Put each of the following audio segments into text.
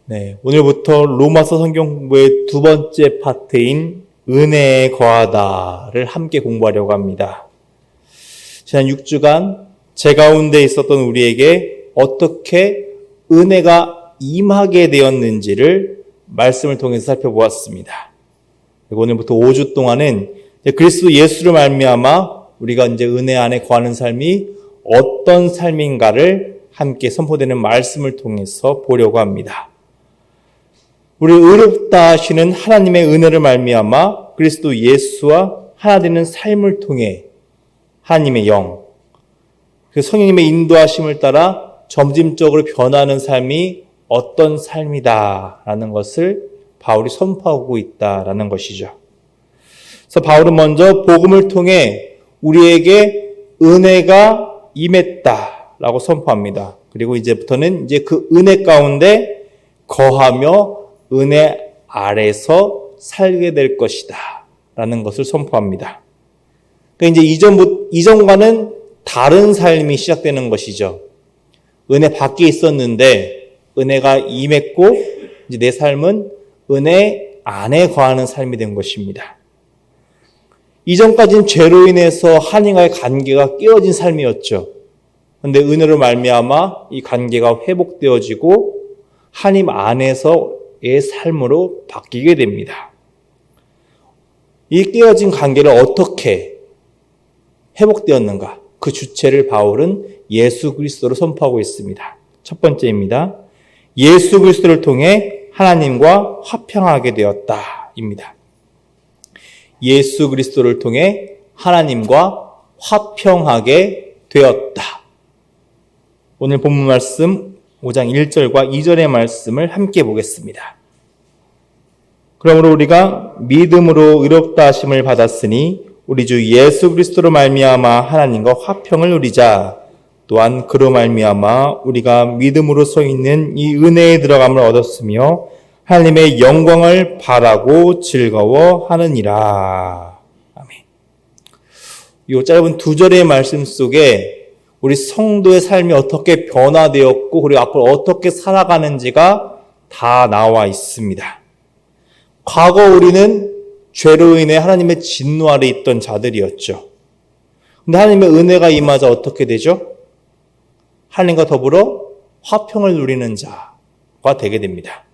네, 오늘부터 로마서 성경 공부의 두 번째 파트인 은혜에 거하다를 함께 공부하려고 합니다. 지난 6주간 제 가운데 있었던 우리에게 어떻게 은혜가 임하게 되었는지를 말씀을 통해서 살펴보았습니다. 그리고 오늘부터 5주 동안은 그리스도 예수를 말미암아 우리가 이제 은혜 안에 거하는 삶이 어떤 삶인가를 함께 선포되는 말씀을 통해서 보려고 합니다. 우리를 의롭다 하시는 하나님의 은혜를 말미암아 그리스도 예수와 하나 되는 삶을 통해 하나님의 영, 그 성령님의 인도하심을 따라 점진적으로 변하는 삶이 어떤 삶이다라는 것을 바울이 선포하고 있다라는 것이죠. 그래서 바울은 먼저 복음을 통해 우리에게 은혜가 임했다라고 선포합니다. 그리고 이제부터는 그 은혜 가운데 거하며 은혜 아래서 살게 될 것이다 라는 것을 선포합니다. 그러니까 이제 이전과는 다른 삶이 시작되는 것이죠. 은혜 밖에 있었는데 은혜가 임했고 이제 내 삶은 은혜 안에 거하는 삶이 된 것입니다. 이전까지는 죄로 인해서 하나님과의 관계가 깨어진 삶이었죠. 그런데 은혜로 말미암아 이 관계가 회복되어지고 하나님 안에서의 삶으로 바뀌게 됩니다. 이 깨어진 관계를 어떻게 회복되었는가? 그 주체를 바울은 예수 그리스도로 선포하고 있습니다. 첫 번째입니다. 예수 그리스도를 통해 하나님과 화평하게 되었다입니다. 예수 그리스도를 통해 하나님과 화평하게 되었다. 오늘 본문 말씀 5장 1절과 2절의 말씀을 함께 보겠습니다. 그러므로 우리가 믿음으로 의롭다 하심을 받았으니 우리 주 예수 그리스도로 말미암아 하나님과 화평을 누리자. 또한 그로 말미암아 우리가 믿음으로 서 있는 이 은혜에 들어감을 얻었으며 하나님의 영광을 바라고 즐거워하느니라. 아멘. 이 짧은 두 절의 말씀 속에 우리 성도의 삶이 어떻게 변화되었고 그리고 앞으로 어떻게 살아가는지가 다 나와 있습니다. 과거 우리는 죄로 인해 하나님의 진노 아래 있던 자들이었죠. 그런데 하나님의 은혜가 임하자 어떻게 되죠? 하나님과 더불어 화평을 누리는 자가 되게 됩니다.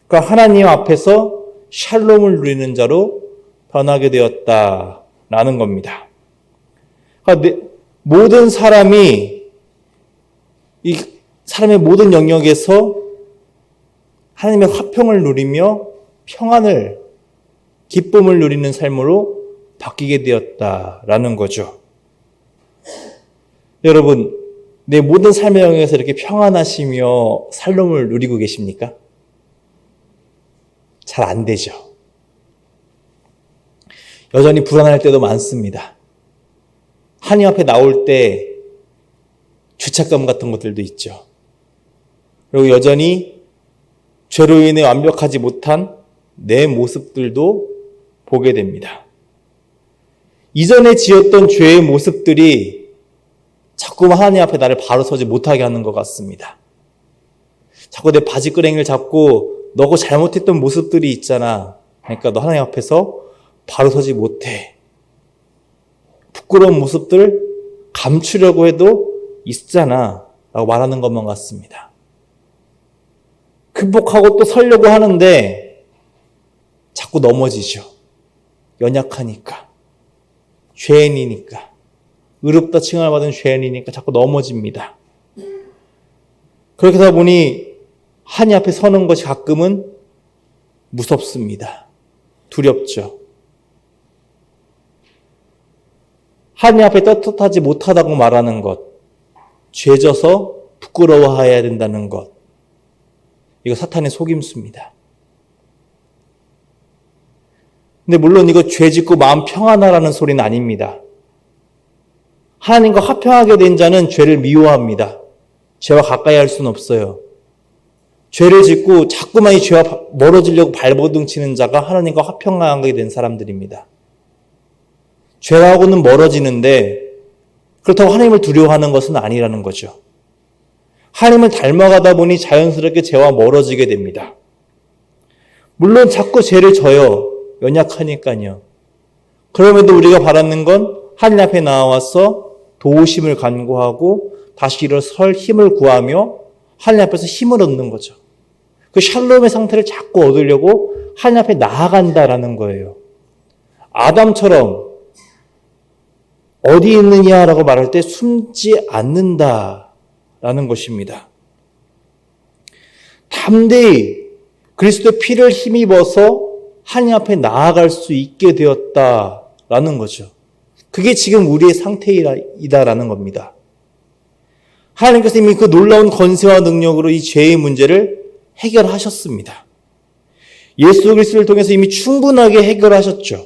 그러니까 하나님 앞에서 샬롬을 누리는 자로 변하게 되었다라는 겁니다. 그러니까 모든 사람이 이 사람의 모든 영역에서 하나님의 화평을 누리며 평안을, 기쁨을 누리는 삶으로 바뀌게 되었다라는 거죠. 여러분, 내 모든 삶의 영역에서 이렇게 평안하시며 샬롬을 누리고 계십니까? 잘 안 되죠. 여전히 불안할 때도 많습니다. 하나님 앞에 나올 때 죄책감 같은 것들도 있죠. 그리고 여전히 죄로 인해 완벽하지 못한 내 모습들도 보게 됩니다. 이전에 지었던 죄의 모습들이 자꾸만 하나님 앞에 나를 바로 서지 못하게 하는 것 같습니다. 자꾸 내 바지끄레기를 잡고 너가 잘못했던 모습들이 있잖아. 그러니까 너 하나님 앞에서 바로 서지 못해. 부끄러운 모습들 감추려고 해도 있잖아 라고 말하는 것만 같습니다. 극복하고 또 서려고 하는데 자꾸 넘어지죠. 연약하니까, 죄인이니까, 의롭다 칭함을 받은 죄인이니까 자꾸 넘어집니다. 그렇게 하다 보니 하나님 앞에 서는 것이 가끔은 무섭습니다. 두렵죠. 하나님 앞에 떳떳하지 못하다고 말하는 것, 죄져서 부끄러워해야 된다는 것, 이거 사탄의 속임수입니다. 근데 물론 이거 죄 짓고 마음 평안하라는 소리는 아닙니다. 하나님과 화평하게 된 자는 죄를 미워합니다. 죄와 가까이 할 수는 없어요. 죄를 짓고 자꾸만 이 죄와 멀어지려고 발버둥 치는 자가 하나님과 화평하게 된 사람들입니다. 죄하고는 멀어지는데 그렇다고 하나님을 두려워하는 것은 아니라는 거죠. 하나님을 닮아가다 보니 자연스럽게 죄와 멀어지게 됩니다. 물론 자꾸 죄를 져요. 연약하니까요. 그럼에도 우리가 바라는 건 하나님 앞에 나와서 도우심을 간구하고 다시 일어설 힘을 구하며 하나님 앞에서 힘을 얻는 거죠. 그 샬롬의 상태를 자꾸 얻으려고 하나님 앞에 나아간다라는 거예요. 아담처럼 어디 있느냐라고 말할 때 숨지 않는다라는 것입니다. 담대히 그리스도의 피를 힘입어서 하나님 앞에 나아갈 수 있게 되었다라는 거죠. 그게 지금 우리의 상태이다라는 겁니다. 하나님께서 이미 그 놀라운 권세와 능력으로 이 죄의 문제를 해결하셨습니다. 예수 그리스도를 통해서 이미 충분하게 해결하셨죠.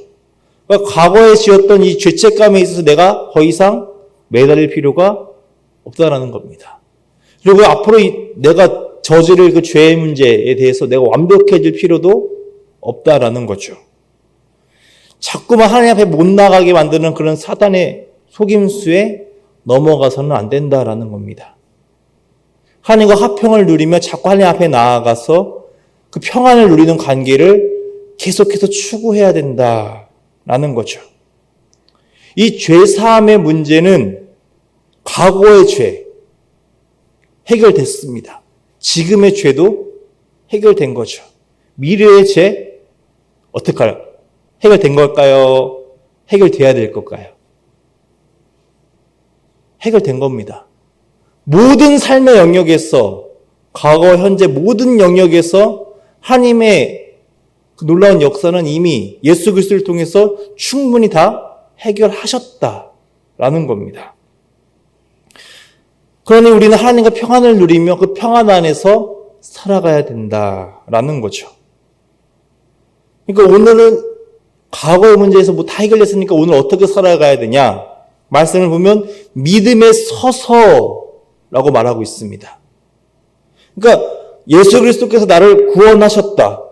그러니까 과거에 지었던 이 죄책감에 있어서 내가 더 이상 매달릴 필요가 없다라는 겁니다. 그리고 앞으로 내가 저지를 그 죄의 문제에 대해서 내가 완벽해질 필요도 없다라는 거죠. 자꾸만 하나님 앞에 못 나가게 만드는 그런 사단의 속임수에 넘어가서는 안 된다라는 겁니다. 하나님과 화평을 누리며 자꾸 하나님 앞에 나아가서 그 평안을 누리는 관계를 계속해서 추구해야 된다라는 거죠. 이 죄사함의 문제는 과거의 죄 해결됐습니다. 지금의 죄도 해결된 거죠. 미래의 죄 어떡할까요? 해결된 걸까요? 해결돼야 될 걸까요? 해결된 겁니다. 모든 삶의 영역에서 과거, 현재 모든 영역에서 하나님의 그 놀라운 역사는 이미 예수 그리스도를 통해서 충분히 다 해결하셨다라는 겁니다. 그러니 우리는 하나님과 평안을 누리며 그 평안 안에서 살아가야 된다라는 거죠. 그러니까 오늘은 과거의 문제에서 뭐 다 해결됐으니까 오늘 어떻게 살아가야 되냐? 말씀을 보면 믿음에 서서라고 말하고 있습니다. 그러니까 예수 그리스도께서 나를 구원하셨다.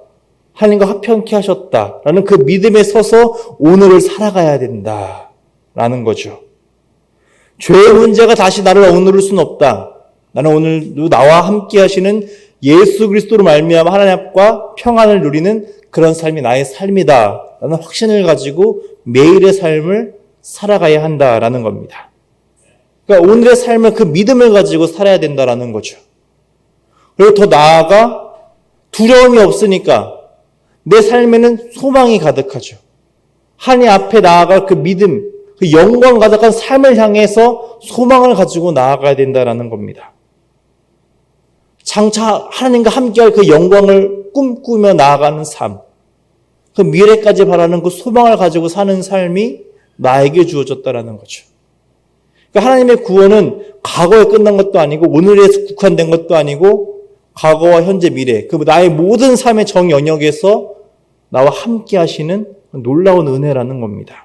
하나님과 화평케 하셨다라는 그 믿음에 서서 오늘을 살아가야 된다라는 거죠. 죄의 문제가 다시 나를 억누를 수는 없다. 나는 오늘도 나와 함께 하시는 예수 그리스도로 말미암아 하나님과 평안을 누리는 그런 삶이 나의 삶이다. 라는 확신을 가지고 매일의 삶을 살아가야 한다라는 겁니다. 그러니까 오늘의 삶을 그 믿음을 가지고 살아야 된다라는 거죠. 그리고 더 나아가 두려움이 없으니까 내 삶에는 소망이 가득하죠. 하나님 앞에 나아갈 그 믿음, 그 영광 가득한 삶을 향해서 소망을 가지고 나아가야 된다라는 겁니다. 장차 하나님과 함께할 그 영광을 꿈꾸며 나아가는 삶, 그 미래까지 바라는 그 소망을 가지고 사는 삶이 나에게 주어졌다라는 거죠. 그러니까 하나님의 구원은 과거에 끝난 것도 아니고 오늘에 국한된 것도 아니고 과거와 현재 미래, 그 나의 모든 삶의 정 영역에서 나와 함께 하시는 놀라운 은혜라는 겁니다.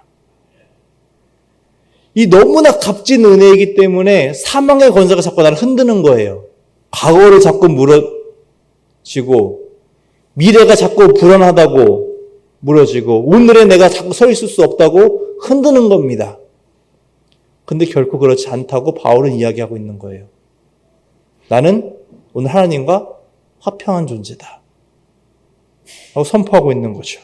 이 너무나 값진 은혜이기 때문에 사망의 권세가 자꾸 나를 흔드는 거예요. 과거를 자꾸 무너지고 미래가 자꾸 불안하다고 무너지고 오늘의 내가 자꾸 서 있을 수 없다고 흔드는 겁니다. 근데 결코 그렇지 않다고 바울은 이야기하고 있는 거예요. 나는 오늘 하나님과 화평한 존재다 라고 선포하고 있는 거죠.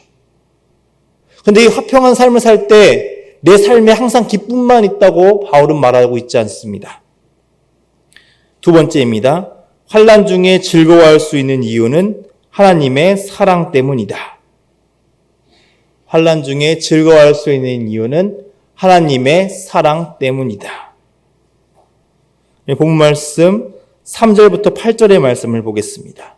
근데 이 화평한 삶을 살 때 내 삶에 항상 기쁨만 있다고 바울은 말하고 있지 않습니다. 두 번째입니다. 환난 중에 즐거워할 수 있는 이유는 하나님의 사랑 때문이다. 환난 중에 즐거워할 수 있는 이유는 하나님의 사랑 때문이다. 본 말씀 3절부터 8절의 말씀을 보겠습니다.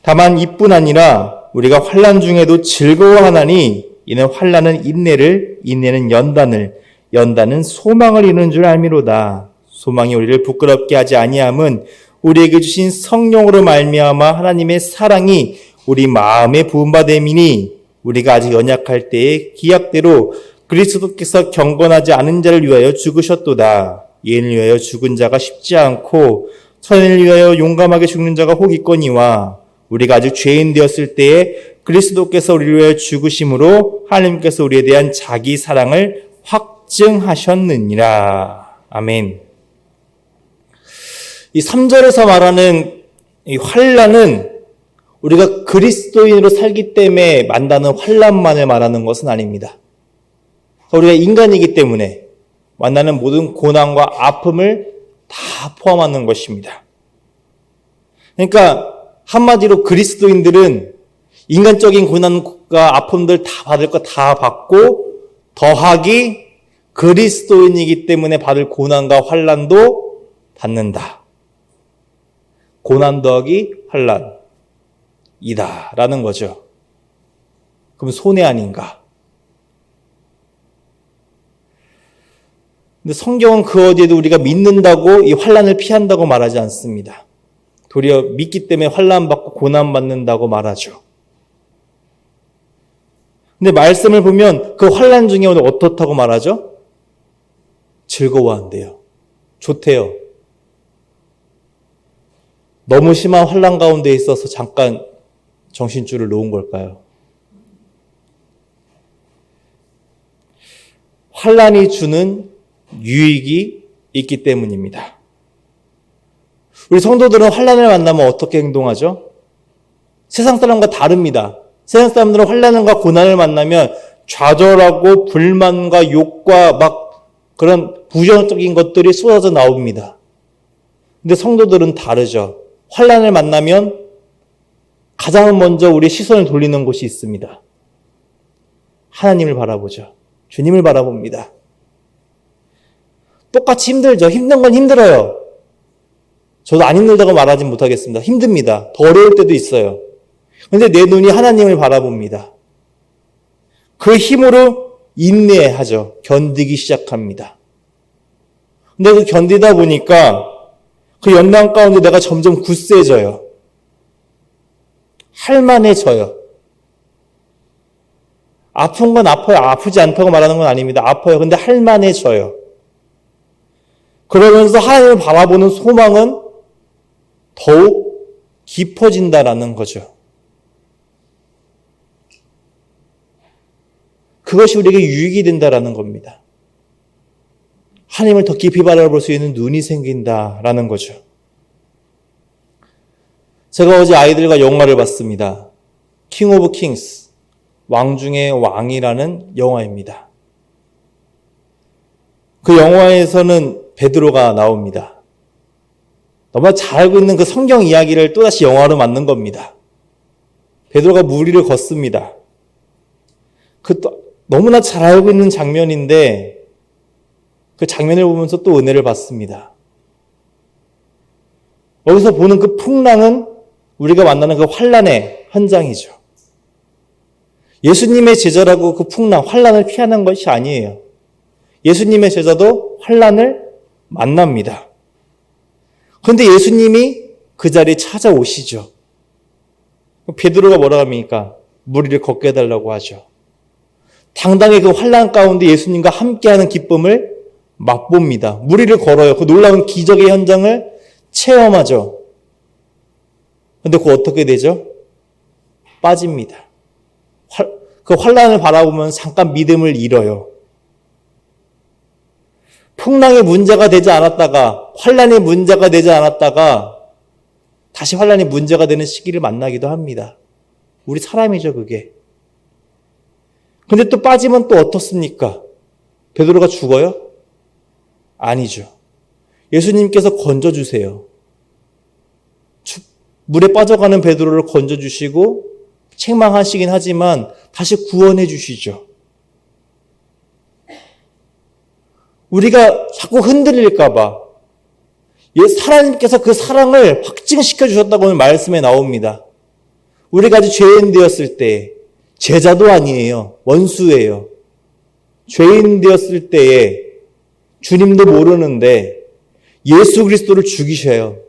다만 이뿐 아니라 우리가 환난 중에도 즐거워하나니 이는 환난은 인내를, 인내는 연단을, 연단은 소망을 이루는 줄 알미로다. 소망이 우리를 부끄럽게 하지 아니함은 우리에게 주신 성령으로 말미암아 하나님의 사랑이 우리 마음에 부음받음이니 우리가 아직 연약할 때의 기약대로 그리스도께서 경건하지 않은 자를 위하여 죽으셨도다. 이를 위하여 죽은 자가 쉽지 않고 선을 위하여 용감하게 죽는 자가 혹 있거니와 우리가 아직 죄인 되었을 때에 그리스도께서 우리를 위하여 죽으심으로 하나님께서 우리에 대한 자기 사랑을 확증하셨느니라. 아멘. 이 3절에서 말하는 이 환난은 우리가 그리스도인으로 살기 때문에 만나는 환난만을 말하는 것은 아닙니다. 우리가 인간이기 때문에 만나는 모든 고난과 아픔을 다 포함하는 것입니다. 그러니까 한마디로 그리스도인들은 인간적인 고난과 아픔들 다 받을 거 다 받고 더하기 그리스도인이기 때문에 받을 고난과 환난도 받는다. 고난 더하기 환난이다 라는 거죠. 그럼 손해 아닌가? 근데 성경은 그 어디에도 우리가 믿는다고 이 환난을 피한다고 말하지 않습니다. 도리어 믿기 때문에 환난받고 고난받는다고 말하죠. 근데 말씀을 보면 그 환난 중에 오늘 어떻다고 말하죠? 즐거워한대요. 좋대요. 너무 심한 환난 가운데 있어서 잠깐 정신줄을 놓은 걸까요? 환난이 주는 유익이 있기 때문입니다. 우리 성도들은 환난을 만나면 어떻게 행동하죠? 세상 사람과 다릅니다. 세상 사람들은 환난과 고난을 만나면 좌절하고 불만과 욕과 막 그런 부정적인 것들이 쏟아져 나옵니다. 근데 성도들은 다르죠. 환난을 만나면 가장 먼저 우리 시선을 돌리는 곳이 있습니다. 하나님을 바라보죠. 주님을 바라봅니다. 똑같이 힘들죠. 힘든 건 힘들어요. 저도 안 힘들다고 말하진 못하겠습니다. 힘듭니다. 더 어려울 때도 있어요. 그런데 내 눈이 하나님을 바라봅니다. 그 힘으로 인내하죠. 견디기 시작합니다. 근데 그 견디다 보니까 그 연단 가운데 내가 점점 굳세져요. 할만해져요. 아픈 건 아파요. 아프지 않다고 말하는 건 아닙니다. 아파요. 근데 할만해져요. 그러면서 하나님을 바라보는 소망은 더욱 깊어진다라는 거죠. 그것이 우리에게 유익이 된다라는 겁니다. 하나님을 더 깊이 바라볼 수 있는 눈이 생긴다라는 거죠. 제가 어제 아이들과 영화를 봤습니다. 킹 오브 킹스, 왕 중의 왕이라는 영화입니다. 그 영화에서는 베드로가 나옵니다. 너무나 잘 알고 있는 그 성경 이야기를 또다시 영화로 만든 겁니다. 베드로가 물 위를 걷습니다. 너무나 잘 알고 있는 장면인데 그 장면을 보면서 또 은혜를 받습니다. 여기서 보는 그 풍랑은 우리가 만나는 그 환난의 현장이죠. 예수님의 제자라고 그 풍랑, 환난을 피하는 것이 아니에요. 예수님의 제자도 환난을 만납니다. 그런데 예수님이 그 자리에 찾아오시죠. 베드로가 뭐라고 합니까? 물 위를 걷게 해달라고 하죠. 당당히 그 환난 가운데 예수님과 함께하는 기쁨을 맛봅니다. 물 위를 걸어요. 그 놀라운 기적의 현장을 체험하죠. 그런데 그거 어떻게 되죠? 빠집니다. 그 환난을 바라보면 잠깐 믿음을 잃어요. 풍랑이 문제가 되지 않았다가 환난이 문제가 되지 않았다가 다시 환난이 문제가 되는 시기를 만나기도 합니다. 우리 사람이죠, 그게. 근데 또 빠지면 또 어떻습니까? 베드로가 죽어요? 아니죠. 예수님께서 건져주세요. 물에 빠져가는 베드로를 건져주시고 책망하시긴 하지만 다시 구원해 주시죠. 우리가 자꾸 흔들릴까 봐 하나님께서 그 사랑을 확증시켜 주셨다고 오늘 말씀에 나옵니다. 우리가 아직 죄인 되었을 때 제자도 아니에요. 원수예요. 죄인 되었을 때에 주님도 모르는데 예수 그리스도를 죽이셔요.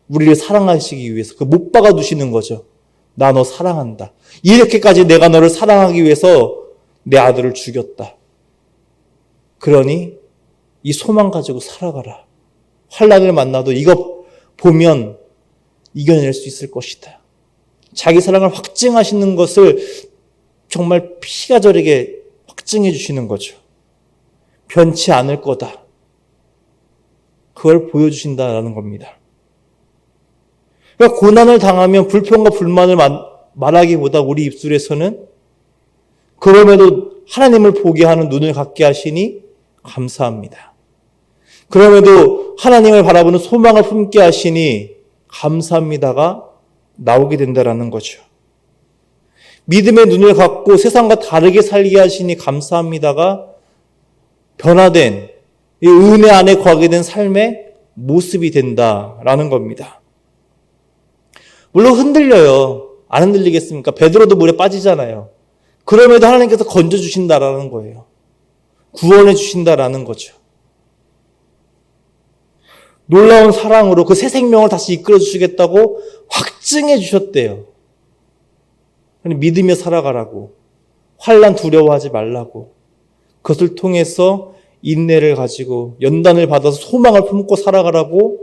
우리를 사랑하시기 위해서 그 못 박아 두시는 거죠. 나 너 사랑한다. 이렇게까지 내가 너를 사랑하기 위해서 내 아들을 죽였다. 그러니 이 소망 가지고 살아가라. 환난을 만나도 이거 보면 이겨낼 수 있을 것이다. 자기 사랑을 확증하시는 것을 정말 피가 저리게 확증해 주시는 거죠. 변치 않을 거다. 그걸 보여주신다라는 겁니다. 그러니까 고난을 당하면 불평과 불만을 말하기보다 우리 입술에서는 그럼에도 하나님을 보게 하는 눈을 갖게 하시니 감사합니다. 그럼에도 하나님을 바라보는 소망을 품게 하시니 감사합니다가 나오게 된다라는 거죠. 믿음의 눈을 갖고 세상과 다르게 살게 하시니 감사합니다가 변화된 이 은혜 안에 거하게 된 삶의 모습이 된다라는 겁니다. 물론 흔들려요. 안 흔들리겠습니까? 베드로도 물에 빠지잖아요. 그럼에도 하나님께서 건져주신다라는 거예요. 구원해 주신다라는 거죠. 놀라운 사랑으로 그 새 생명을 다시 이끌어 주시겠다고 확증해 주셨대요. 믿으며 살아가라고. 환난 두려워하지 말라고. 그것을 통해서 인내를 가지고 연단을 받아서 소망을 품고 살아가라고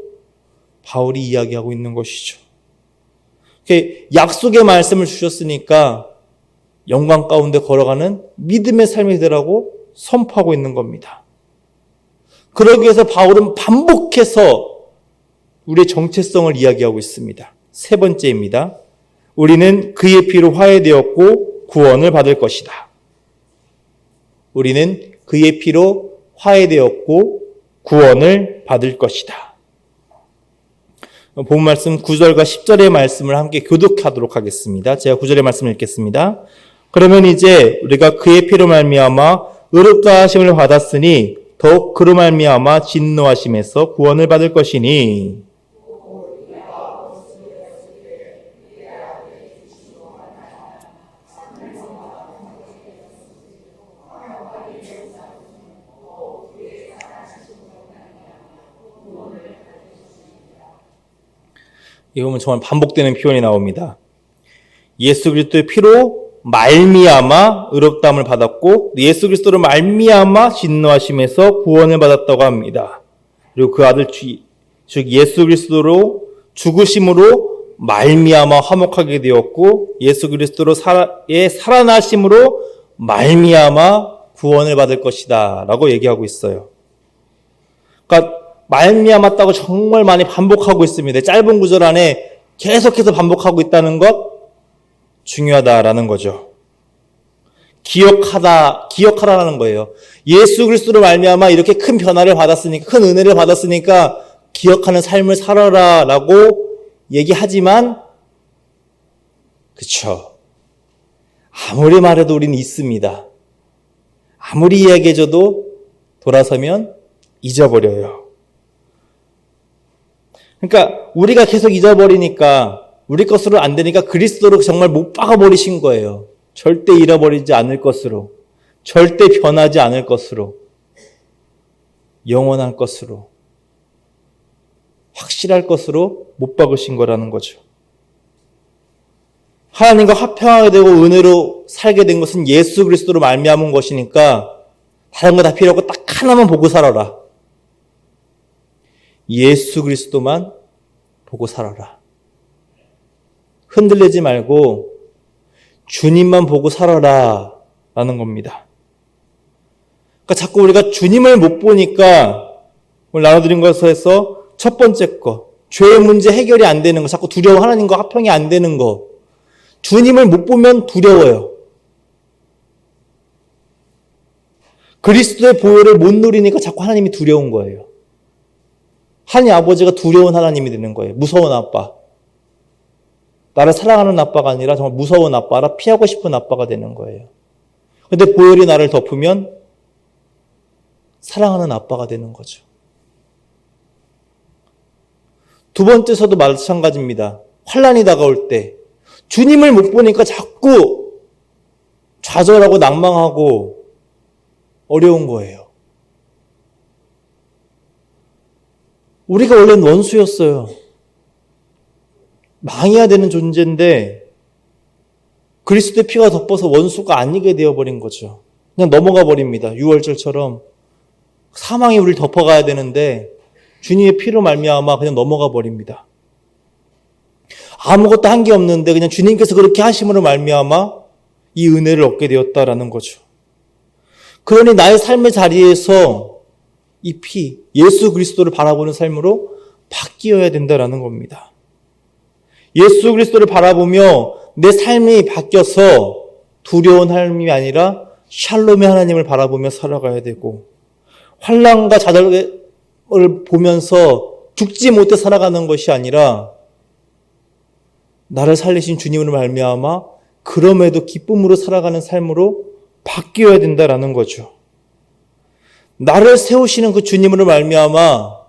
바울이 이야기하고 있는 것이죠. 약속의 말씀을 주셨으니까 영광 가운데 걸어가는 믿음의 삶이 되라고 선포하고 있는 겁니다. 그러기 위해서 바울은 반복해서 우리의 정체성을 이야기하고 있습니다. 세 번째입니다. 우리는 그의 피로 화해되었고 구원을 받을 것이다. 우리는 그의 피로 화해되었고 구원을 받을 것이다. 본 말씀 9절과 10절의 말씀을 함께 교독하도록 하겠습니다. 제가 9절의 말씀을 읽겠습니다. 그러면 이제 우리가 그의 피로 말미암아 의롭다 하심을 받았으니 더욱 그로 말미암아 진노하심에서 구원을 받을 것이니 이거 보면 정말 반복되는 표현이 나옵니다. 예수 그리스도의 피로 말미암아 의롭다함을 받았고 예수 그리스도로 말미암아 진노하심에서 구원을 받았다고 합니다. 그리고 그 아들 즉 예수 그리스도로 죽으심으로 말미암아 화목하게 되었고 예수 그리스도로의 살아나심으로 말미암아 구원을 받을 것이다 라고 얘기하고 있어요. 그러니까 말미암았다고 정말 많이 반복하고 있습니다. 짧은 구절 안에 계속해서 반복하고 있다는 것 중요하다라는 거죠. 기억하라는 거예요. 예수 그리스도로 말미암아 이렇게 큰 변화를 받았으니까, 큰 은혜를 받았으니까 기억하는 삶을 살아라라고 얘기하지만, 그쵸? 아무리 말해도 우리는 있습니다. 아무리 이야기해줘도 돌아서면 잊어버려요. 그러니까 우리가 계속 잊어버리니까 우리 것으로 안 되니까 그리스도로 정말 못 박아버리신 거예요. 절대 잃어버리지 않을 것으로, 절대 변하지 않을 것으로, 영원할 것으로, 확실할 것으로 못 박으신 거라는 거죠. 하나님과 화평하게 되고 은혜로 살게 된 것은 예수 그리스도로 말미암은 것이니까 다른 거 다 필요 없고 딱 하나만 보고 살아라. 예수 그리스도만 보고 살아라. 흔들리지 말고 주님만 보고 살아라 라는 겁니다. 그러니까 자꾸 우리가 주님을 못 보니까 오늘 나눠드린 것에서 첫 번째 거, 죄의 문제 해결이 안 되는 거, 자꾸 두려워 하나님과 화평이 안 되는 거, 주님을 못 보면 두려워요. 그리스도의 보혈을 못 누리니까 자꾸 하나님이 두려운 거예요. 하나님 아버지가 두려운 하나님이 되는 거예요. 무서운 아빠. 나를 사랑하는 아빠가 아니라 정말 무서운 아빠라 피하고 싶은 아빠가 되는 거예요. 그런데 보혈이 나를 덮으면 사랑하는 아빠가 되는 거죠. 두 번째서도 마찬가지입니다. 환난이 다가올 때 주님을 못 보니까 자꾸 좌절하고 낭망하고 어려운 거예요. 우리가 원래는 원수였어요. 망해야 되는 존재인데 그리스도의 피가 덮어서 원수가 아니게 되어버린 거죠. 그냥 넘어가 버립니다. 유월절처럼 사망이 우리를 덮어가야 되는데 주님의 피로 말미암아 그냥 넘어가 버립니다. 아무것도 한 게 없는데 그냥 주님께서 그렇게 하심으로 말미암아 이 은혜를 얻게 되었다라는 거죠. 그러니 나의 삶의 자리에서 이 피, 예수 그리스도를 바라보는 삶으로 바뀌어야 된다라는 겁니다. 예수 그리스도를 바라보며 내 삶이 바뀌어서 두려운 하나님이 아니라 샬롬의 하나님을 바라보며 살아가야 되고, 환난과 좌절을 보면서 죽지 못해 살아가는 것이 아니라 나를 살리신 주님으로 말미암아 그럼에도 기쁨으로 살아가는 삶으로 바뀌어야 된다라는 거죠. 나를 세우시는 그 주님으로 말미암아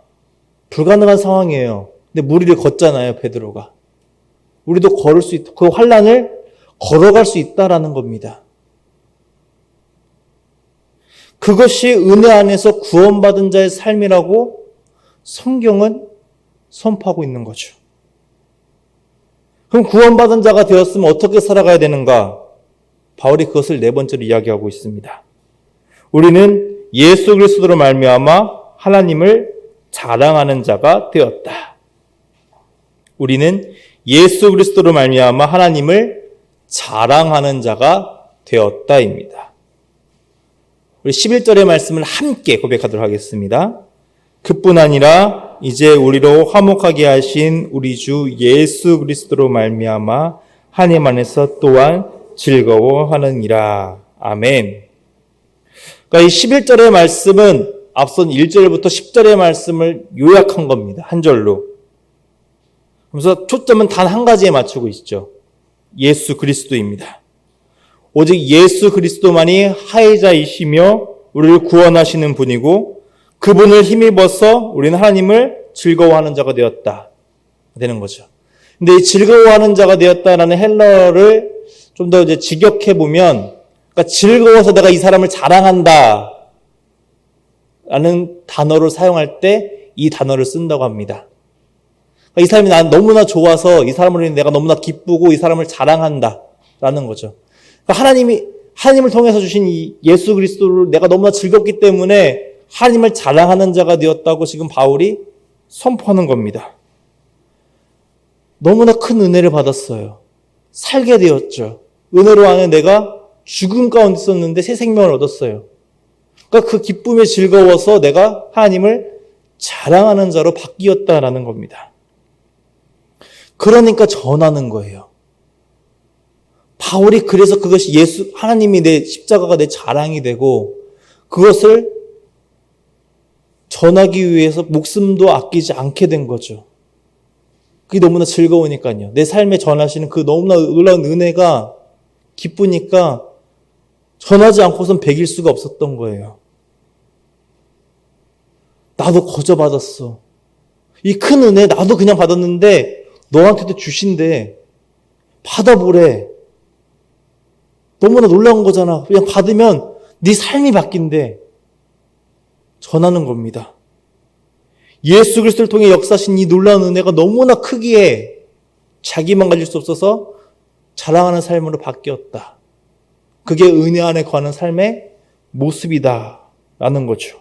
불가능한 상황이에요. 근데 무리를 걷잖아요, 베드로가. 우리도 걸을 수 있다. 그 환난을 걸어갈 수 있다라는 겁니다. 그것이 은혜 안에서 구원받은 자의 삶이라고 성경은 선포하고 있는 거죠. 그럼 구원받은 자가 되었으면 어떻게 살아가야 되는가? 바울이 그것을 네 번째로 이야기하고 있습니다. 우리는 예수 그리스도로 말미암아 하나님을 자랑하는 자가 되었다. 우리는 예수 그리스도로 말미암아 하나님을 자랑하는 자가 되었다입니다. 우리 11절의 말씀을 함께 고백하도록 하겠습니다. 그뿐 아니라 이제 우리로 화목하게 하신 우리 주 예수 그리스도로 말미암아 하나님 안에서 또한 즐거워하느니라. 아멘. 그러니까 이 11절의 말씀은 앞선 1절부터 10절의 말씀을 요약한 겁니다. 한 절로. 그래서 초점은 단 한 가지에 맞추고 있죠. 예수 그리스도입니다. 오직 예수 그리스도만이 하혜자이시며 우리를 구원하시는 분이고, 그분을 힘입어서 우리는 하나님을 즐거워하는 자가 되었다. 되는 거죠. 근데 이 즐거워하는 자가 되었다라는 헬러를 좀 더 이제 직역해 보면, 그러니까 즐거워서 내가 이 사람을 자랑한다 라는 단어를 사용할 때 이 단어를 쓴다고 합니다. 그러니까 이 사람이 난 너무나 좋아서 이 사람으로 인해 내가 너무나 기쁘고 이 사람을 자랑한다 라는 거죠. 그러니까 하나님을 통해서 주신 이 예수 그리스도를 내가 너무나 즐겁기 때문에 하나님을 자랑하는 자가 되었다고 지금 바울이 선포하는 겁니다. 너무나 큰 은혜를 받았어요. 살게 되었죠. 은혜로 안에 내가 죽음 가운데 있었는데 새 생명을 얻었어요. 그러니까 그 기쁨에 즐거워서 내가 하나님을 자랑하는 자로 바뀌었다라는 겁니다. 그러니까 전하는 거예요. 바울이 그래서 그것이 하나님이 내 십자가가 내 자랑이 되고 그것을 전하기 위해서 목숨도 아끼지 않게 된 거죠. 그게 너무나 즐거우니까요. 내 삶에 전하시는 그 너무나 놀라운 은혜가 기쁘니까 전하지 않고선 배길 수가 없었던 거예요. 나도 거저 받았어. 이 큰 은혜 나도 그냥 받았는데 너한테도 주신대. 받아보래. 너무나 놀라운 거잖아. 그냥 받으면 네 삶이 바뀐대. 전하는 겁니다. 예수 그리스도를 통해 역사하신 이 놀라운 은혜가 너무나 크기에 자기만 가질 수 없어서 자랑하는 삶으로 바뀌었다. 그게 은혜 안에 거하는 삶의 모습이다라는 거죠.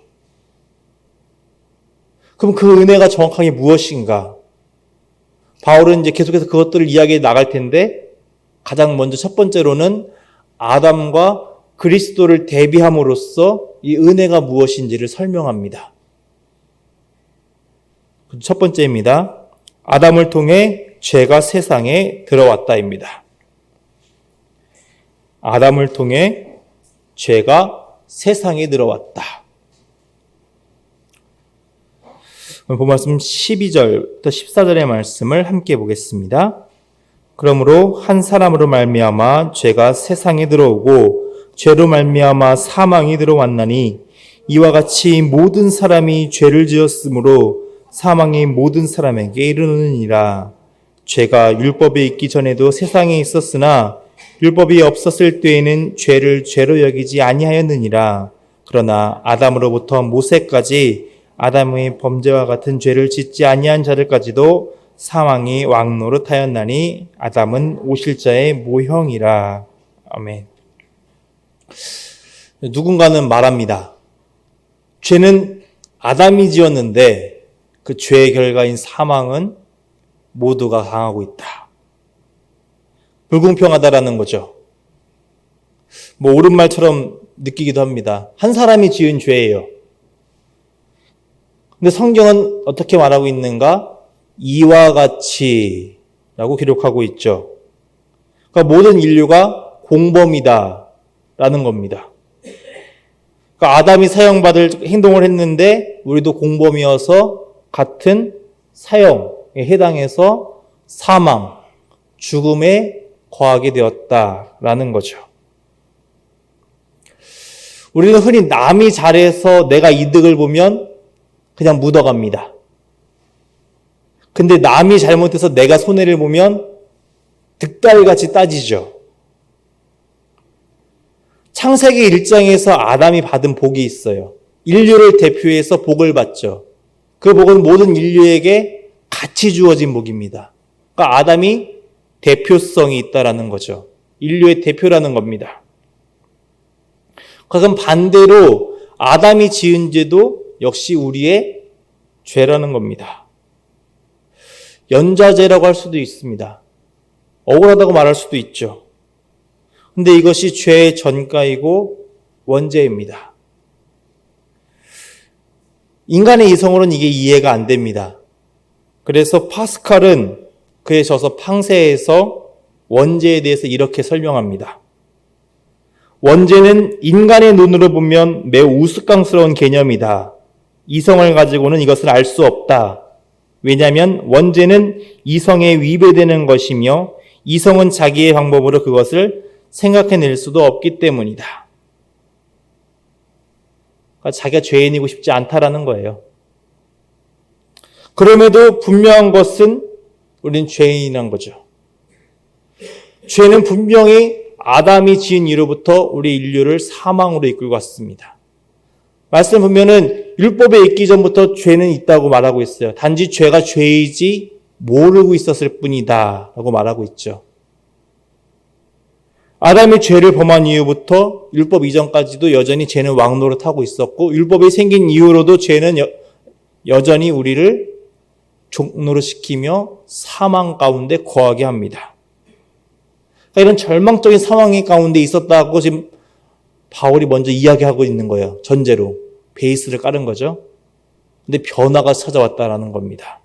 그럼 그 은혜가 정확하게 무엇인가? 바울은 이제 계속해서 그것들을 이야기해 나갈 텐데 가장 먼저 첫 번째로는 아담과 그리스도를 대비함으로써 이 은혜가 무엇인지를 설명합니다. 첫 번째입니다. 아담을 통해 죄가 세상에 들어왔다입니다. 아담을 통해 죄가 세상에 들어왔다. 본 말씀 12절부터 14절의 말씀을 함께 보겠습니다. 그러므로 한 사람으로 말미암아 죄가 세상에 들어오고 죄로 말미암아 사망이 들어왔나니 이와 같이 모든 사람이 죄를 지었으므로 사망이 모든 사람에게 이르느니라. 죄가 율법에 있기 전에도 세상에 있었으나 율법이 없었을 때에는 죄를 죄로 여기지 아니하였느니라. 그러나 아담으로부터 모세까지 아담의 범죄와 같은 죄를 짓지 아니한 자들까지도 사망이 왕노릇하였나니 아담은 오실 자의 모형이라. 아멘. 누군가는 말합니다. 죄는 아담이 지었는데 그 죄의 결과인 사망은 모두가 당하고 있다. 불공평하다라는 거죠. 뭐 옳은 말처럼 느끼기도 합니다. 한 사람이 지은 죄예요. 근데 성경은 어떻게 말하고 있는가? 이와 같이 라고 기록하고 있죠. 그러니까 모든 인류가 공범이다라는 겁니다. 그러니까 아담이 사형받을 행동을 했는데 우리도 공범이어서 같은 사형에 해당해서 사망, 죽음에 거하게 되었다라는 거죠. 우리는 흔히 남이 잘해서 내가 이득을 보면 그냥 묻어갑니다. 근데 남이 잘못해서 내가 손해를 보면 득달같이 따지죠. 창세기 1장에서 아담이 받은 복이 있어요. 인류를 대표해서 복을 받죠. 그 복은 모든 인류에게 같이 주어진 복입니다. 그러니까 아담이 대표성이 있다라는 거죠. 인류의 대표라는 겁니다. 그럼 반대로 아담이 지은 죄도 역시 우리의 죄라는 겁니다. 연좌죄라고 할 수도 있습니다. 억울하다고 말할 수도 있죠. 근데 이것이 죄의 전가이고 원죄입니다. 인간의 이성으로는 이게 이해가 안 됩니다. 그래서 파스칼은 그의 저서 팡세에서 원죄에 대해서 이렇게 설명합니다. 원죄는 인간의 눈으로 보면 매우 우스꽝스러운 개념이다. 이성을 가지고는 이것을 알 수 없다. 왜냐하면 원죄는 이성에 위배되는 것이며 이성은 자기의 방법으로 그것을 생각해낼 수도 없기 때문이다. 그러니까 자기가 죄인이고 싶지 않다라는 거예요. 그럼에도 분명한 것은 우리는 죄인이란 거죠. 죄는 분명히 아담이 지은 이로부터 우리 인류를 사망으로 이끌고 왔습니다. 말씀 보면은 율법에 있기 전부터 죄는 있다고 말하고 있어요. 단지 죄가 죄이지 모르고 있었을 뿐이다 라고 말하고 있죠. 아담이 죄를 범한 이후부터 율법 이전까지도 여전히 죄는 왕노릇하고 있었고 율법이 생긴 이후로도 죄는 여전히 우리를 종노릇시키며 사망 가운데 거하게 합니다. 그러니까 이런 절망적인 상황 가운데 있었다고 지금 바울이 먼저 이야기하고 있는 거예요. 전제로. 베이스를 깔은 거죠. 근데 변화가 찾아왔다라는 겁니다.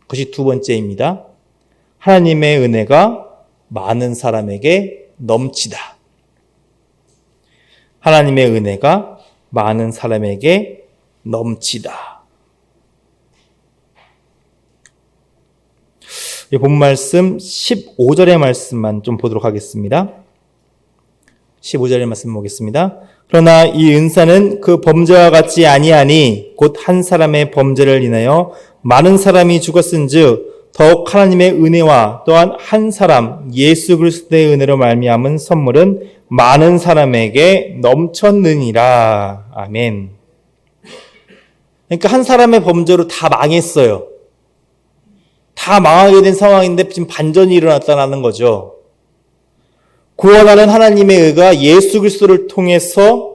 그것이 두 번째입니다. 하나님의 은혜가 많은 사람에게 넘치다. 하나님의 은혜가 많은 사람에게 넘치다. 이 본 말씀 15절의 말씀만 좀 보도록 하겠습니다. 15절의 말씀 보겠습니다. 그러나 이 은사는 그 범죄와 같지 아니하니 곧 한 사람의 범죄를 인하여 많은 사람이 죽었은즉 더욱 하나님의 은혜와 또한 한 사람 예수 그리스도의 은혜로 말미암은 선물은 많은 사람에게 넘쳤느니라. 아멘. 그러니까 한 사람의 범죄로 다 망했어요. 다 망하게 된 상황인데 지금 반전이 일어났다는 거죠. 구원하는 하나님의 의가 예수 그리스도를 통해서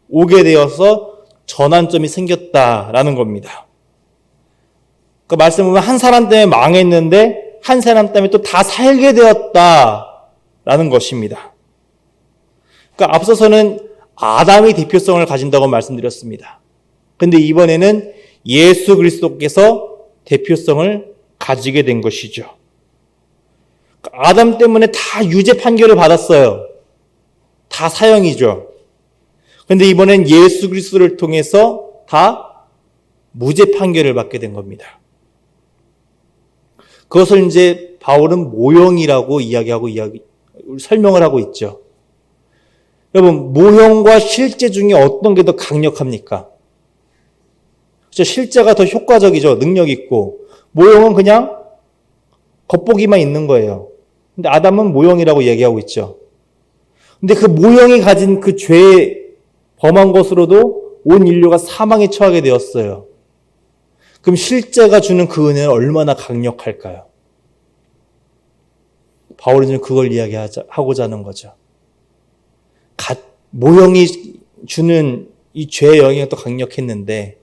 오게 되어서 전환점이 생겼다라는 겁니다. 그 말씀 보면 한 사람 때문에 망했는데 한 사람 때문에 또 다 살게 되었다라는 것입니다. 그러니까 앞서서는 아담이 대표성을 가진다고 말씀드렸습니다. 근데 이번에는 예수 그리스도께서 대표성을 가지게 된 것이죠. 아담 때문에 다 유죄 판결을 받았어요. 다 사형이죠. 그런데 이번엔 예수 그리스도를 통해서 다 무죄 판결을 받게 된 겁니다. 그것을 이제 바울은 모형이라고 설명을 하고 있죠. 여러분, 모형과 실제 중에 어떤 게 더 강력합니까? 그렇죠? 실제가 더 효과적이죠. 능력 있고. 모형은 그냥 겉보기만 있는 거예요. 근데 아담은 모형이라고 얘기하고 있죠. 근데 그 모형이 가진 그 죄 범한 것으로도 온 인류가 사망에 처하게 되었어요. 그럼 실제가 주는 그 은혜는 얼마나 강력할까요? 바울은 지금 그걸 이야기하고자 하는 거죠. 모형이 주는 이 죄의 영향이 또 강력했는데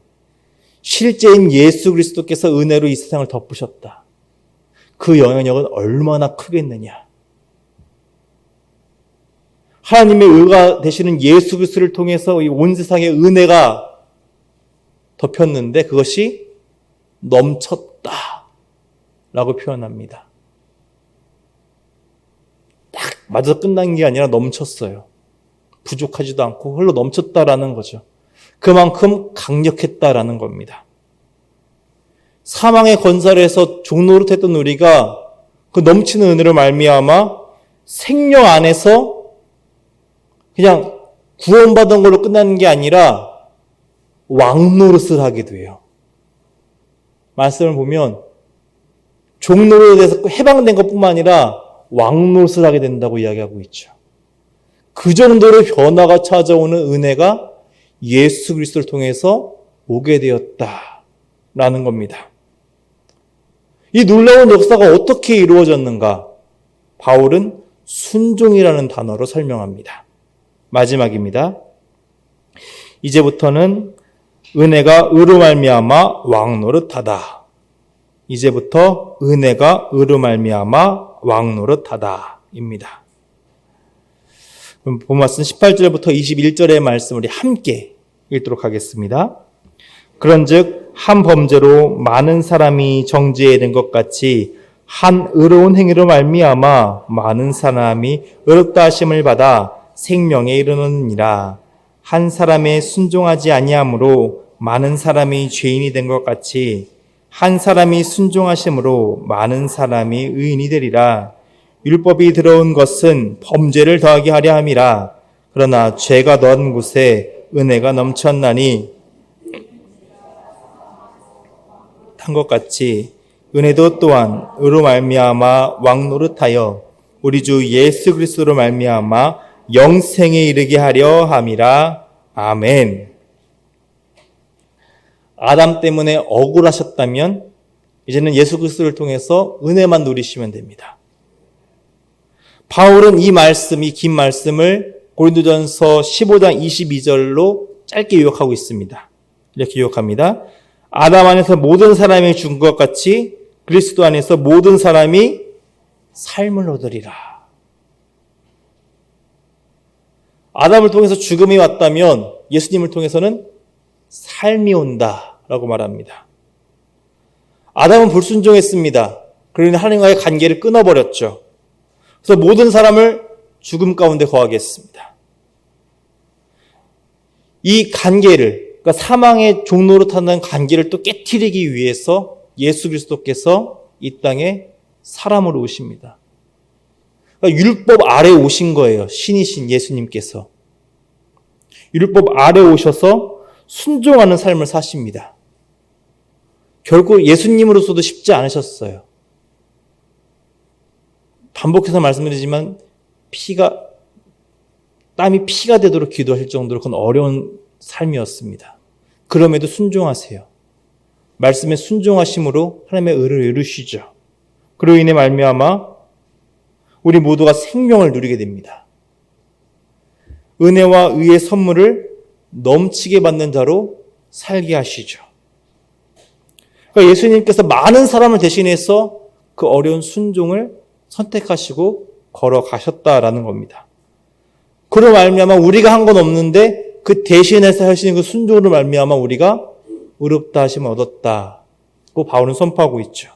실제인 예수 그리스도께서 은혜로 이 세상을 덮으셨다. 그 영향력은 얼마나 크겠느냐. 하나님의 의가 되시는 예수 그리스도를 통해서 이 온 세상에 은혜가 덮였는데 그것이 넘쳤다 라고 표현합니다. 맞아 끝난 게 아니라 넘쳤어요. 부족하지도 않고 흘러 넘쳤다라는 거죠. 그만큼 강력했다라는 겁니다. 사망의 건설에서 종노릇했던 우리가 그 넘치는 은혜로 말미암아 생명 안에서 그냥 구원받은 걸로 끝나는 게 아니라 왕노릇을 하게 돼요. 말씀을 보면 종노릇에서 해방된 것뿐만 아니라 왕노릇을 하게 된다고 이야기하고 있죠. 그 정도로 변화가 찾아오는 은혜가 예수 그리스도를 통해서 오게 되었다라는 겁니다. 이 놀라운 역사가 어떻게 이루어졌는가? 바울은 순종이라는 단어로 설명합니다. 마지막입니다. 이제부터는 은혜가 의로 말미암아 왕노릇하다. 이제부터 은혜가 의로 말미암아 왕노릇하다입니다. 본 말씀 18절부터 21절의 말씀 우리 함께 읽도록 하겠습니다. 그런즉 한 범죄로 많은 사람이 정죄에 이른 것 같이 한 의로운 행위로 말미암아 많은 사람이 의롭다 하심을 받아 생명에 이르느니라. 한 사람의 순종하지 아니함으로 많은 사람이 죄인이 된 것 같이 한 사람이 순종하심으로 많은 사람이 의인이 되리라. 율법이 들어온 것은 범죄를 더하게 하려 함이라. 그러나 죄가 넣은 곳에 은혜가 넘쳤나니 한 것 같이 은혜도 또한 의로 말미암아 왕노릇하여 우리 주 예수 그리스도로 말미암아 영생에 이르게 하려 함이라. 아멘. 아담 때문에 억울하셨다면 이제는 예수 그리스도를 통해서 은혜만 누리시면 됩니다. 바울은 이 말씀, 이 긴 말씀을 고린도전서 15장 22절로 짧게 요약하고 있습니다. 이렇게 요약합니다. 아담 안에서 모든 사람이 죽은 것 같이 그리스도 안에서 모든 사람이 삶을 얻으리라. 아담을 통해서 죽음이 왔다면 예수님을 통해서는 삶이 온다라고 말합니다. 아담은 불순종했습니다. 그러니 하나님과의 관계를 끊어버렸죠. 그래서 모든 사람을 죽음 가운데 거하게 했습니다. 이 관계를, 그러니까 사망의 종노릇하는 관계를 또 깨트리기 위해서 예수 그리스도께서 이 땅에 사람으로 오십니다. 그러니까 율법 아래 오신 거예요. 신이신 예수님께서. 율법 아래 오셔서 순종하는 삶을 사십니다. 결국 예수님으로서도 쉽지 않으셨어요. 반복해서 말씀드리지만 땀이 피가 되도록 기도하실 정도로 그건 어려운 삶이었습니다. 그럼에도 순종하세요. 말씀에 순종하심으로 하나님의 의를 이루시죠. 그로 인해 말미암아 우리 모두가 생명을 누리게 됩니다. 은혜와 의의 선물을 넘치게 받는 자로 살게 하시죠. 그러니까 예수님께서 많은 사람을 대신해서 그 어려운 순종을 선택하시고 걸어가셨다라는 겁니다. 그로 말미암아 우리가 한 건 없는데 그 대신해서 하시는 그 순종으로 말미암아 우리가 의롭다 하심을 얻었다고 바울은 선포하고 있죠.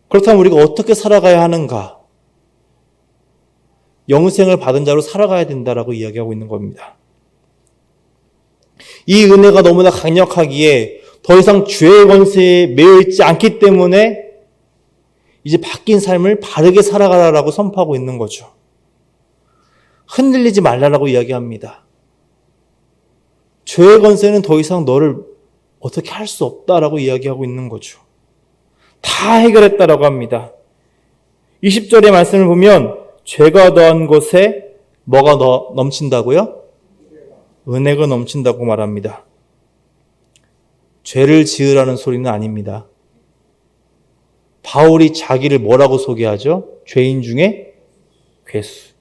그렇다면 우리가 어떻게 살아가야 하는가? 영생을 받은 자로 살아가야 된다라고 이야기하고 있는 겁니다. 이 은혜가 너무나 강력하기에 더 이상 죄의 권세에 매여 있지 않기 때문에 이제 바뀐 삶을 바르게 살아가라라고 선포하고 있는 거죠. 흔들리지 말라라고 이야기합니다. 죄의 권세는 더 이상 너를 어떻게 할 수 없다라고 이야기하고 있는 거죠. 다 해결했다라고 합니다. 20절의 말씀을 보면 죄가 더한 곳에 뭐가 넘친다고요? 은혜가 넘친다고 말합니다. 죄를 지으라는 소리는 아닙니다. 바울이 자기를 뭐라고 소개하죠? 죄인 중에 괴수.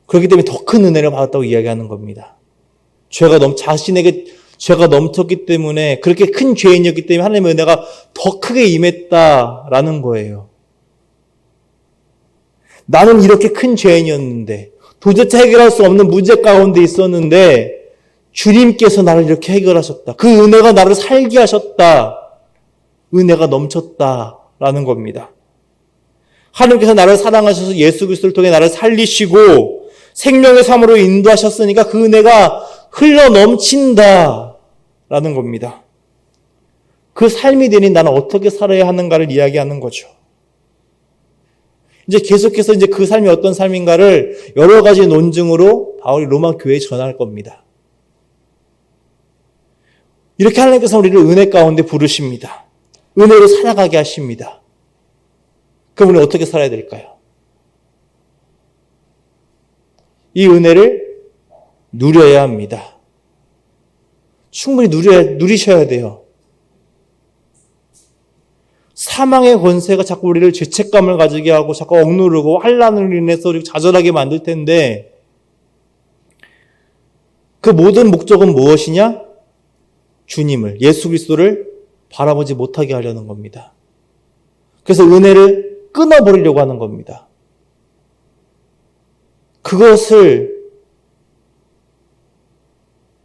그렇기 때문에 더 큰 은혜를 받았다고 이야기하는 겁니다. 자신에게 죄가 넘쳤기 때문에 그렇게 큰 죄인이었기 때문에 하나님의 은혜가 더 크게 임했다라는 거예요. 나는 이렇게 큰 죄인이었는데 도대체 해결할 수 없는 문제 가운데 있었는데 주님께서 나를 이렇게 해결하셨다. 그 은혜가 나를 살게 하셨다. 은혜가 넘쳤다라는 겁니다. 하나님께서 나를 사랑하셔서 예수 그리스도를 통해 나를 살리시고 생명의 삶으로 인도하셨으니까 그 은혜가 흘러 넘친다라는 겁니다. 그 삶이 되니 나는 어떻게 살아야 하는가를 이야기하는 거죠. 이제 계속해서 이제 그 삶이 어떤 삶인가를 여러 가지 논증으로 바울이 로마 교회에 전할 겁니다. 이렇게 하나님께서 우리를 은혜 가운데 부르십니다. 은혜로 살아가게 하십니다. 그럼 우리는 어떻게 살아야 될까요? 이 은혜를 누려야 합니다. 충분히 누리셔야 돼요. 사망의 권세가 자꾸 우리를 죄책감을 가지게 하고 자꾸 억누르고 환난으로 인해서 우리가 좌절하게 만들 텐데 그 모든 목적은 무엇이냐? 주님을, 예수 그리스도를 바라보지 못하게 하려는 겁니다. 그래서 은혜를 끊어버리려고 하는 겁니다. 그것을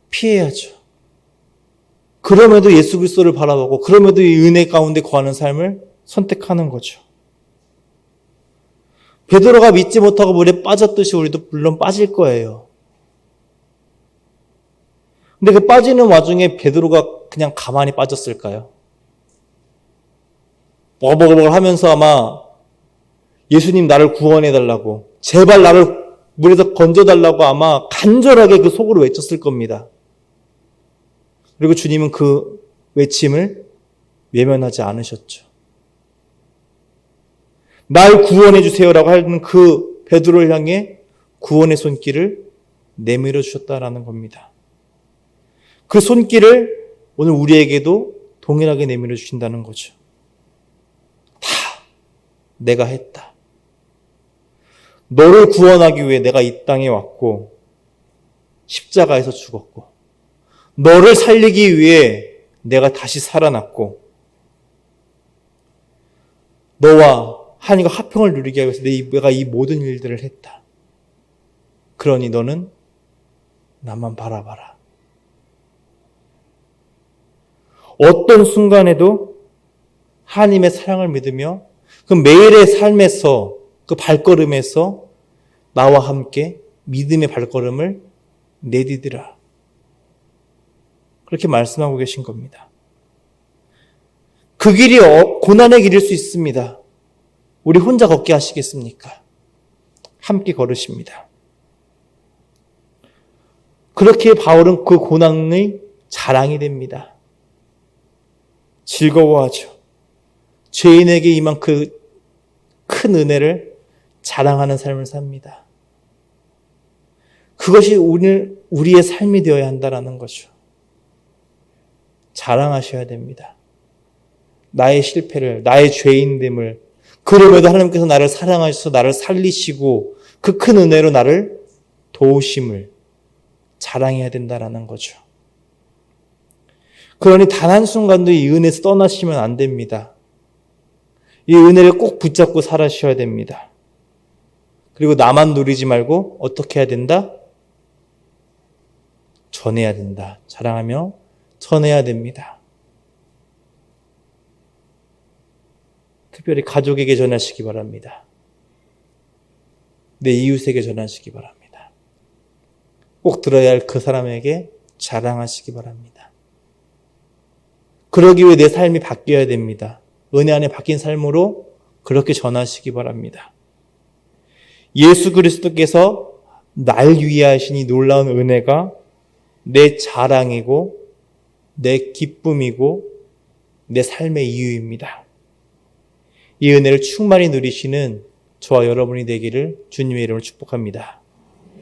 피해야죠. 그럼에도 예수 그리스도를 바라보고 그럼에도 이 은혜 가운데 거하는 삶을 선택하는 거죠. 베드로가 믿지 못하고 물에 빠졌듯이 우리도 물론 빠질 거예요. 근데 그 빠지는 와중에 베드로가 그냥 가만히 빠졌을까요? 버벅버벅 하면서 아마 예수님 나를 구원해달라고 제발 나를 물에서 건져달라고 아마 간절하게 그 속으로 외쳤을 겁니다. 그리고 주님은 그 외침을 외면하지 않으셨죠. 날 구원해 주세요라고 하는 그 베드로를 향해 구원의 손길을 내밀어 주셨다라는 겁니다. 그 손길을 오늘 우리에게도 동일하게 내밀어 주신다는 거죠. 다 내가 했다. 너를 구원하기 위해 내가 이 땅에 왔고 십자가에서 죽었고 너를 살리기 위해 내가 다시 살아났고 너와 하나님과 화평을 누리기 위해서 내가 이 모든 일들을 했다. 그러니 너는 나만 바라봐라. 어떤 순간에도 하나님의 사랑을 믿으며 그 매일의 삶에서 그 발걸음에서 나와 함께 믿음의 발걸음을 내디디라. 그렇게 말씀하고 계신 겁니다. 그 길이 고난의 길일 수 있습니다. 우리 혼자 걷게 하시겠습니까? 함께 걸으십니다. 그렇게 바울은 그 고난의 자랑이 됩니다. 즐거워하죠. 죄인에게 임한 그 큰 은혜를 자랑하는 삶을 삽니다. 그것이 오늘 우리의 삶이 되어야 한다는 거죠. 자랑하셔야 됩니다. 나의 실패를, 나의 죄인됨을, 그럼에도 하나님께서 나를 사랑하셔서 나를 살리시고 그 큰 은혜로 나를 도우심을 자랑해야 된다는 거죠. 그러니 단 한순간도 이 은혜에서 떠나시면 안 됩니다. 이 은혜를 꼭 붙잡고 살아셔야 됩니다. 그리고 나만 누리지 말고 어떻게 해야 된다? 전해야 된다. 자랑하며 전해야 됩니다. 특별히 가족에게 전하시기 바랍니다. 내 이웃에게 전하시기 바랍니다. 꼭 들어야 할 그 사람에게 자랑하시기 바랍니다. 그러기 위해 내 삶이 바뀌어야 됩니다. 은혜 안에 바뀐 삶으로 그렇게 전하시기 바랍니다. 예수 그리스도께서 날 위하신 이 놀라운 은혜가 내 자랑이고 내 기쁨이고 내 삶의 이유입니다. 이 은혜를 충만히 누리시는 저와 여러분이 되기를 주님의 이름으로 축복합니다.